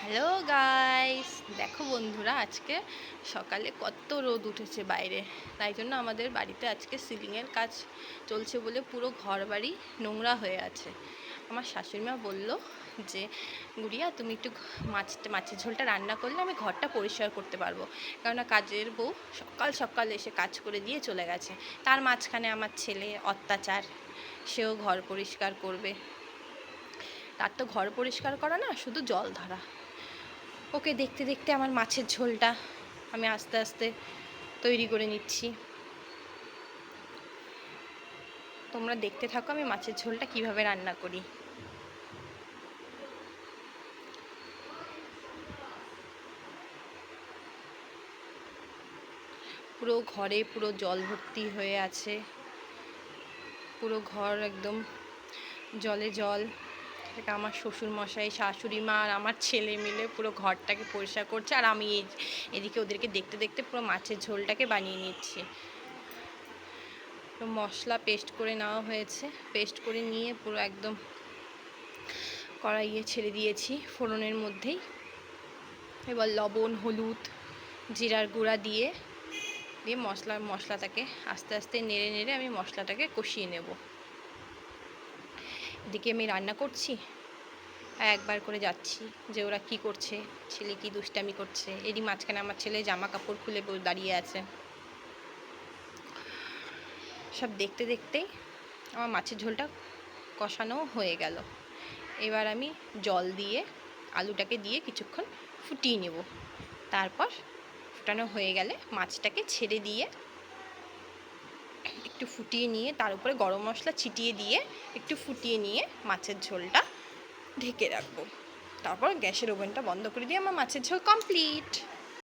Hello guys, দেখো বন্ধুরা, আজকে সকালে কত রোদ উঠেছে বাইরে। তাই জন্য আমাদের বাড়িতে আজকে সিলিংয়ের কাজ চলছে বলে পুরো ঘর বাড়ি নোংরা হয়ে আছে। আমার শাশুড়িমা বলল যে গুড়িয়া, তুমি একটু মাছের ঝোলটা রান্না করলে আমি ঘরটা পরিষ্কার করতে পারবো। কেননা কাজের বউ সকাল সকাল এসে কাজ করে দিয়ে চলে গেছে। তার মাঝখানে আমার ছেলে অত্যাচার, সেও ঘর পরিষ্কার করবে। তার তো ঘর পরিষ্কার করা না, শুধু জল ধরা। ওকে দেখতে দেখতে আমার মাছের ঝোলটা আমি আস্তে আস্তে তৈরি করে নিচ্ছি। তোমরা দেখতে থাকো আমি মাছের ঝোলটা কিভাবে রান্না করি। পুরো ঘরে পুরো জল ভর্তি হয়ে আছে, পুরো ঘর একদম জলে জল। এটা আমার শ্বশুর মশাই, শাশুড়ি মা আর আমার ছেলে মিলে পুরো ঘরটাকে পরিষ্কার করছে, আর আমি এদিকে ওদেরকে দেখতে দেখতে পুরো মাছের ঝোলটাকে বানিয়ে নিচ্ছি। মশলা পেস্ট করে নেওয়া হয়েছে, পেস্ট করে নিয়ে পুরো একদম কড়াইয়ে ছেড়ে দিয়েছি ফোড়নের মধ্যেই। এবার লবণ, হলুদ, জিরার গুঁড়া দিয়ে মশলাটাকে আস্তে আস্তে নেড়ে নেড়ে আমি মশলাটাকে কষিয়ে নেব। এদিকে আমি রান্না করছি, একবার করে যাচ্ছি যে ওরা কি করছে, ছেলে কি দুষ্টামি করছে। এরই মাঝখানে আমার ছেলে জামা কাপড় খুলে দাঁড়িয়ে আছে। সব দেখতে দেখতেই আমার মাছের ঝোলটা কষানো হয়ে গেল। এবার আমি জল দিয়ে আলুটাকে দিয়ে কিছুক্ষণ ফুটিয়ে নেব। তারপর ফুটানো হয়ে গেলে মাছটাকে ছেড়ে দিয়ে একটু ফুটিয়ে নিয়ে তার উপরে গরম মশলা ছিটিয়ে দিয়ে একটু ফুটিয়ে নিয়ে মাছের ঝোলটা ঢেকে রাখবো। তারপর গ্যাসের ওভেনটা বন্ধ করে দিয়ে আমার মাছের ঝোল কমপ্লিট।